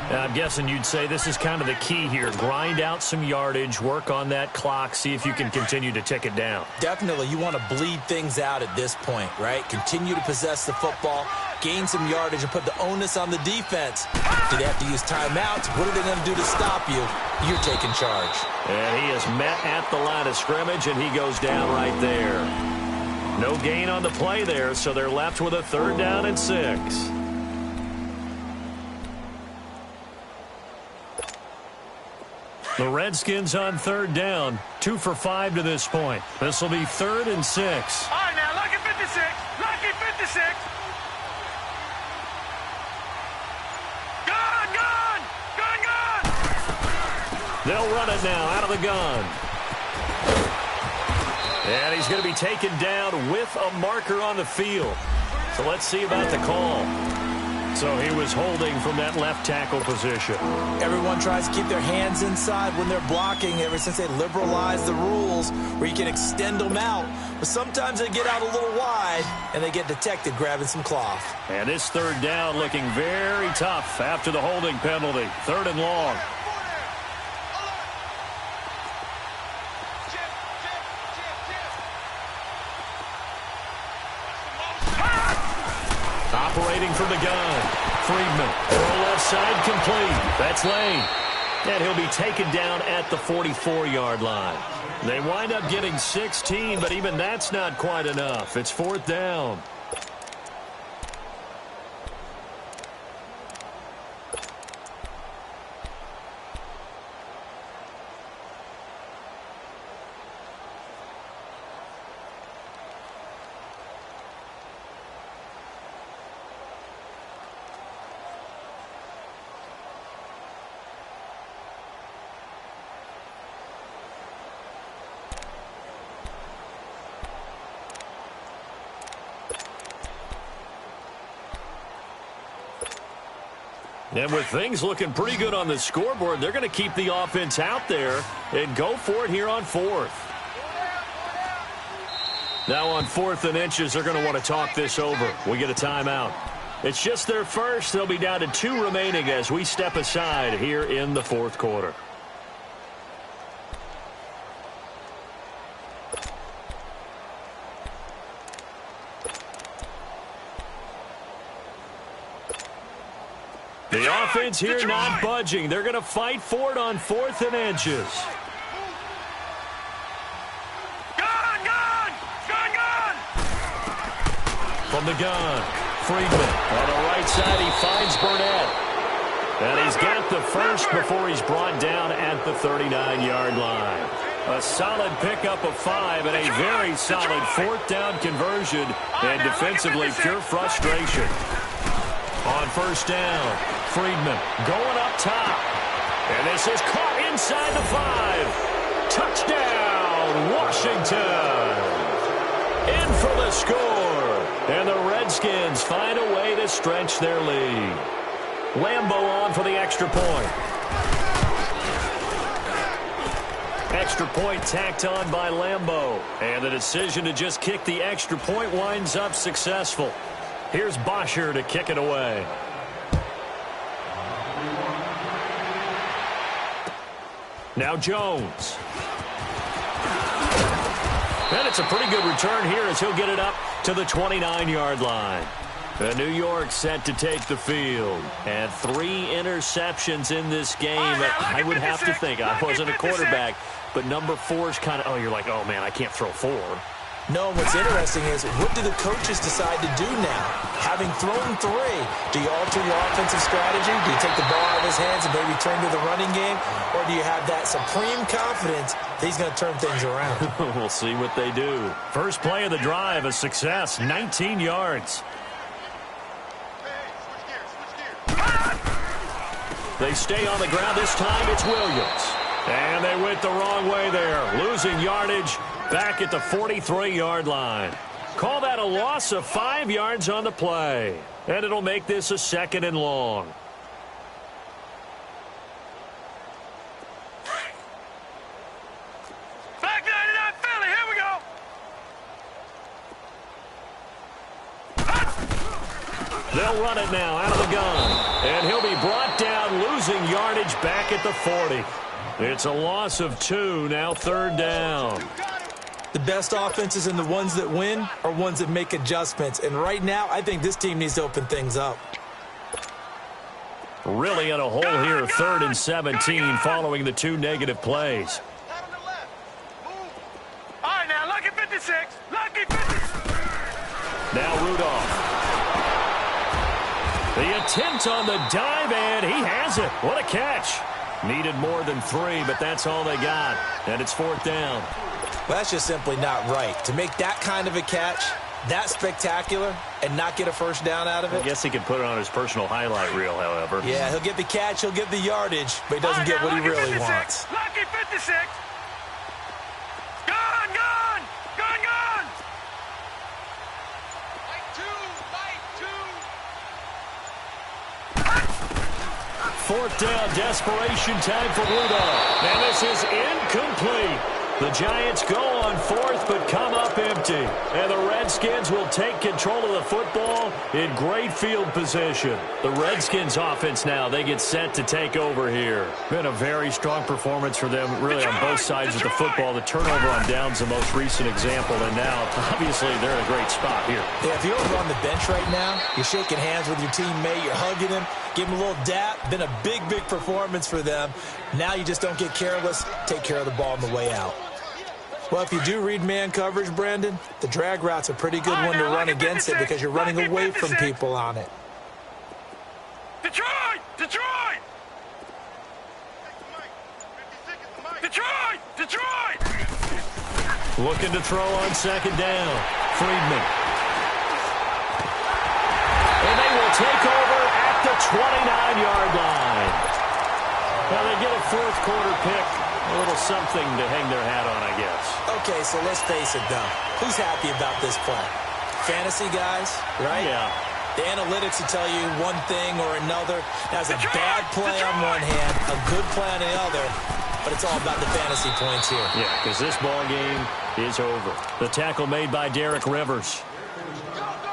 And I'm guessing you'd say this is kind of the key here. Grind out some yardage, work on that clock, see if you can continue to tick it down. Definitely. You want to bleed things out at this point, right? Continue to possess the football, gain some yardage, and put the onus on the defense. Do they have to use timeouts? What are they going to do to stop you? You're taking charge. And he is met at the line of scrimmage, and he goes down right there. No gain on the play there, so they're left with a 3rd down and 6. The Redskins on 3rd down, 2 for 5 to this point. This will be 3rd and 6. All right, now, lucky 56. Lucky 56. Gun, gun, gun, gun. They'll run it now out of the gun. And he's going to be taken down with a marker on the field. So let's see about the call. So he was holding from that left tackle position. Everyone tries to keep their hands inside when they're blocking ever since they liberalized the rules where you can extend them out. But sometimes they get out a little wide and they get detected grabbing some cloth. And this 3rd down looking very tough after the holding penalty. 3rd and long. Operating from the gun. Friedman. Throw left side complete. That's Lane. And he'll be taken down at the 44-yard line. They wind up getting 16, but even that's not quite enough. It's 4th down. And with things looking pretty good on the scoreboard, they're going to keep the offense out there and go for it here on 4th. Now on 4th and inches, they're going to want to talk this over. We get a timeout. It's just their first. They'll be down to 2 remaining as we step aside here in the 4th quarter. The offense here not budging. They're going to fight for it on 4th and inches. Gun, gun, gun, gun. From the gun, Friedman. On the right side, he finds Burnett. And he's got the first before he's brought down at the 39-yard line. A solid pickup of 5 and a very solid 4th down conversion. And defensively, pure frustration. On first down, Friedman going up top. And this is caught inside the 5. Touchdown, Washington. In for the score. And the Redskins find a way to stretch their lead. Lambeau on for the extra point. Extra point tacked on by Lambeau. And the decision to just kick the extra point winds up successful. Here's Bosher to kick it away. Now Jones. And it's a pretty good return here as he'll get it up to the 29-yard line. The New York set to take the field. And 3 interceptions in this game. I would have to think, I wasn't a quarterback, but number 4 is kind of, you're like, oh, man, I can't throw 4. No, what's interesting is, what do the coaches decide to do now? Having thrown 3, do you alter your offensive strategy? Do you take the ball out of his hands and maybe turn to the running game? Or do you have that supreme confidence that he's going to turn things around? We'll see what they do. First play of the drive, a success, 19 yards. They stay on the ground. This time it's Williams. And they went the wrong way there, losing yardage back at the 43-yard line. Call that a loss of 5 yards on the play. And it'll make this a 2nd and long. Back 99 Philly, here we go. They'll run it now out of the gun. And he'll be brought down, losing yardage back at the 40. It's a loss of 2, now 3rd down. The best offenses and the ones that win are ones that make adjustments. And right now, I think this team needs to open things up. Really in a hole here, 3rd and 17 following the 2 negative plays. All right, now, lucky 56. Lucky 56. Now Rudolph. The attempt on the dive, and he has it. What a catch. Needed more than 3, but that's all they got. And it's 4th down. Well, that's just simply not right. To make that kind of a catch, that spectacular, and not get a first down out of it. I guess he could put it on his personal highlight reel, however. Yeah, he'll get the catch, he'll get the yardage, but he doesn't get what he really wants. Lucky 56. Gone, gone, gone, gone. Light 2, light 2. 4th down, desperation time for Rudolph. And this is incomplete. The Giants go on 4th, but come up empty. And the Redskins will take control of the football in great field position. The Redskins offense now, they get set to take over here. Been a very strong performance for them, really on both sides of the football. The turnover on down's the most recent example, and now, obviously, they're in a great spot here. Yeah, if you're over on the bench right now, you're shaking hands with your teammate, you're hugging him, give him a little dap. Been a big, big performance for them. Now you just don't get careless. Take care of the ball on the way out. Well, if you do read man coverage, Brandon, the drag route's a pretty good one to run against it because you're running away from people on it. Detroit! Detroit! Detroit! Detroit! Looking to throw on 2nd down. Friedman. And they will take over at the 29-yard line. Well, they get a 4th quarter pick. A little something to hang their hat on, I guess. Okay, so let's face it, though. Who's happy about this play? Fantasy guys, right? Yeah. The analytics will tell you one thing or another. That's a bad play on one hand, a good play on the other, but it's all about the fantasy points here. Yeah, because this ball game is over. The tackle made by Derek Rivers.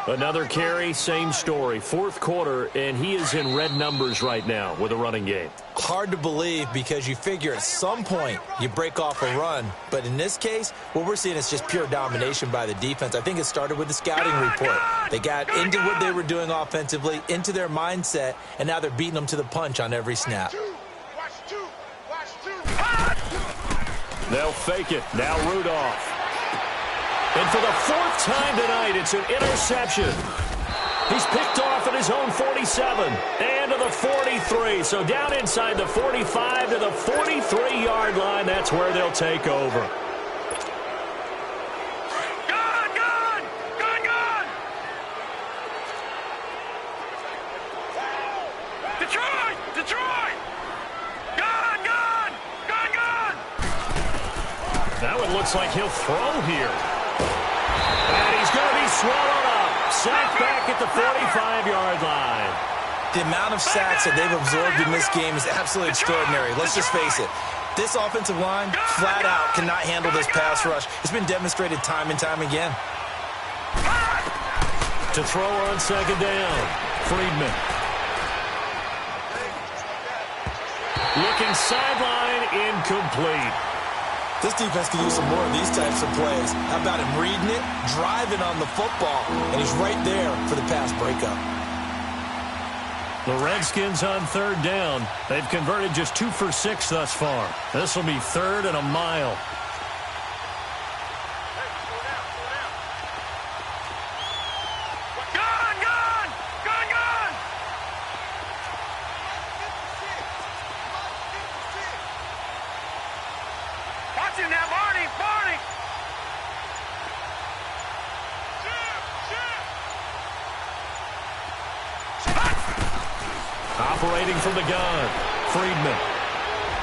Another carry, same story. 4th quarter, and he is in red numbers right now with a running game. Hard to believe because you figure at some point you break off a run. But in this case, what we're seeing is just pure domination by the defense. I think it started with the scouting report. They got into what they were doing offensively, into their mindset, and now they're beating them to the punch on every snap. They'll fake it. Now Rudolph. And for the 4th time tonight, it's an interception. He's picked off at his own 47 and to the 43. So down inside the 45 to the 43-yard line. That's where they'll take over. Gone, gone, gone, gone. looks like he'll throw here. And he's going to be swallowed up. Sacked back at the 45-yard line. The amount of sacks that they've absorbed in this game is absolutely extraordinary. Let's just face it. This offensive line, flat out, cannot handle this pass rush. It's been demonstrated time and time again. To throw on second down, Friedman. Looking sideline, incomplete. This defense can use some more of these types of plays. How about him reading it, driving on the football, and he's right there for the pass breakup. The Redskins on third down. They've converted just 2 for 6 thus far. This will be 3rd and a mile. Operating from the gun, Friedman.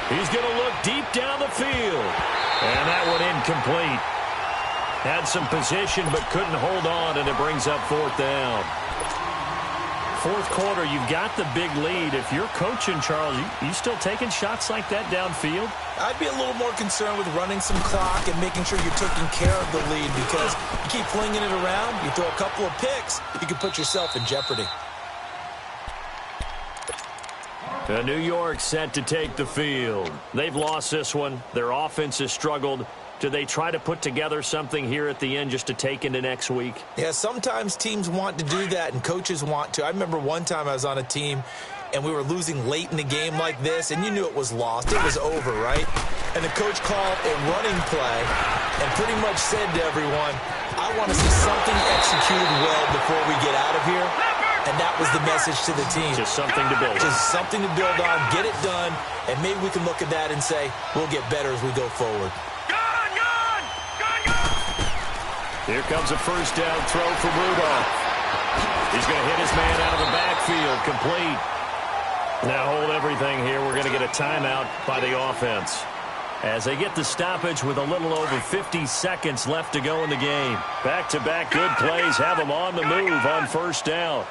He's going to look deep down the field. And that one incomplete. Had some position but couldn't hold on, and it brings up 4th down. 4th quarter, you've got the big lead. If you're coaching, Charles, you still taking shots like that downfield? I'd be a little more concerned with running some clock and making sure you're taking care of the lead, because you keep flinging it around, you throw a couple of picks, you can put yourself in jeopardy. New York set to take the field. They've lost this one. Their offense has struggled. Do they try to put together something here at the end just to take into next week? Yeah, sometimes teams want to do that and coaches want to. I remember one time I was on a team and we were losing late in the game like this, and you knew it was lost. It was over, right? And the coach called a running play and pretty much said to everyone, I want to see something executed well before we get out of here. And that was the message to the team. Just something to build on. Just something to build on, get it done, and maybe we can look at that and say, we'll get better as we go forward. Here comes a first down throw for Rudolph. He's going to hit his man out of the backfield, complete. Now hold everything here. We're going to get a timeout by the offense, as they get the stoppage with a little over 50 seconds left to go in the game. Back-to-back good plays have them on the move on first down.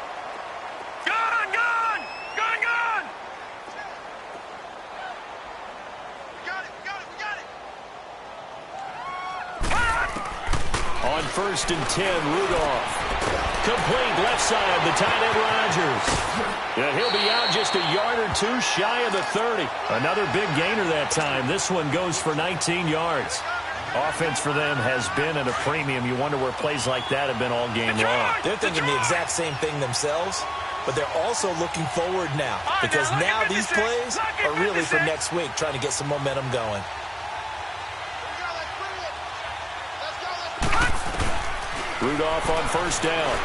On 1st and 10, Rudolph. Complete left side, the tight end Rodgers. Yeah, he'll be out just a yard or 2 shy of the 30. Another big gainer that time. This one goes for 19 yards. Offense for them has been at a premium. You wonder where plays like that have been all game long. They're thinking the exact same thing themselves, but they're also looking forward now, because now these plays are really for next week, trying to get some momentum going. Rudolph on first down.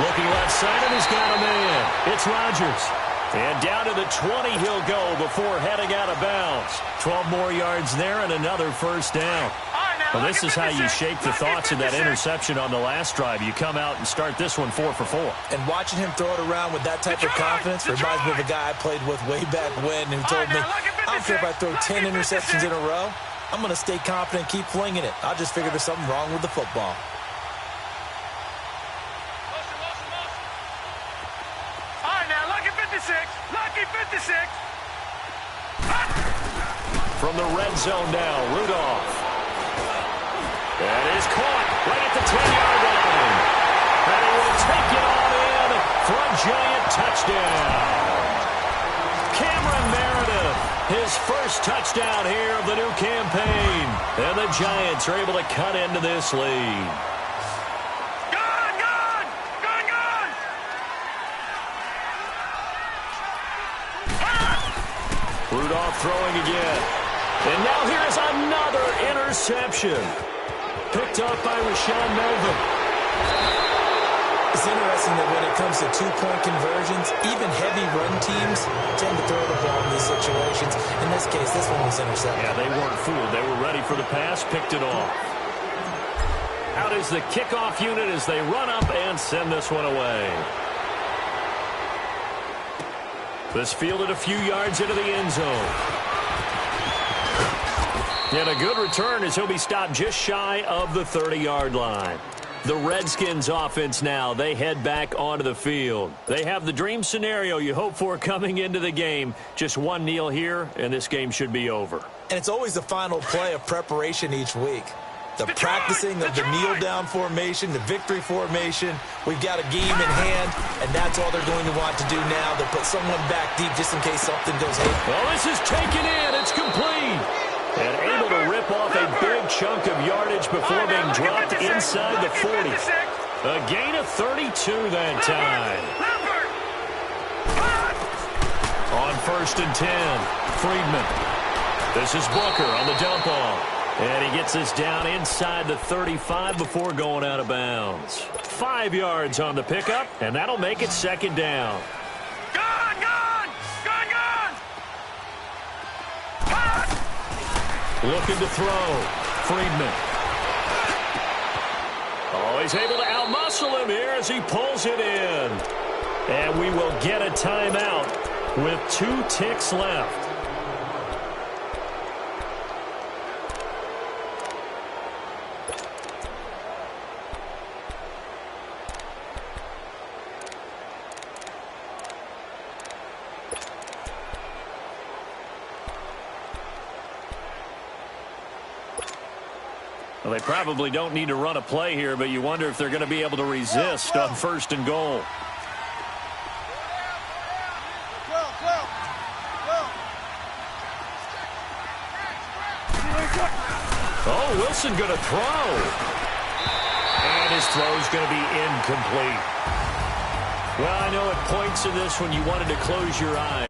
Looking left side, and he's got a man. It's Rodgers. And down to the 20 he'll go before heading out of bounds. 12 more yards there and another first down. Well, this is how you shake the thoughts of that interception on the last drive. You come out and start this one 4 for 4. And watching him throw it around with that type of confidence reminds me of a guy I played with way back when who told me, I don't care if I throw 10 interceptions in a row. I'm going to stay confident, keep flinging it. I just figure there's something wrong with the football. All right, now, lucky 56. Lucky 56. From the red zone now, Rudolph. That is caught right at the 10-yard line. And he will take it all in for a giant touchdown. Cameron Meredith, his first touchdown here of the new campaign. And the Giants are able to cut into this lead. Rudolph throwing again. And now here is another interception. Picked up by Rashaan Melvin. It's interesting that when it comes to two-point conversions, even heavy run teams tend to throw the ball in these situations. In this case, this one was intercepted. Yeah, they weren't fooled. They were ready for the pass, picked it off. Out is the kickoff unit as they run up and send this one away. This fielded a few yards into the end zone. And a good return as he'll be stopped just shy of the 30-yard line. The Redskins offense now, they head back onto the field. They have the dream scenario you hope for coming into the game. Just one kneel here, and this game should be over. And it's always the final play of preparation each week. The practicing of the kneel-down formation, the victory formation. We've got a game in hand, and that's all they're going to want to do now. They'll put someone back deep just in case something goes haywire. Well, this is taken in. It's complete. And able to rip off a big chunk of yardage before being dropped inside the 40. A gain of 32 that time. On 1st and 10, Friedman. This is Booker on the dump off. And he gets us down inside the 35 before going out of bounds. 5 yards on the pickup, and that'll make it 2nd down. Looking to throw. Friedman. Oh, he's able to outmuscle him here as he pulls it in. And we will get a timeout with 2 ticks left. Well, they probably don't need to run a play here, but you wonder if they're going to be able to resist on 1st and goal. Oh, Wilson going to throw. And his throw's going to be incomplete. Well, I know at points in this when you wanted to close your eyes.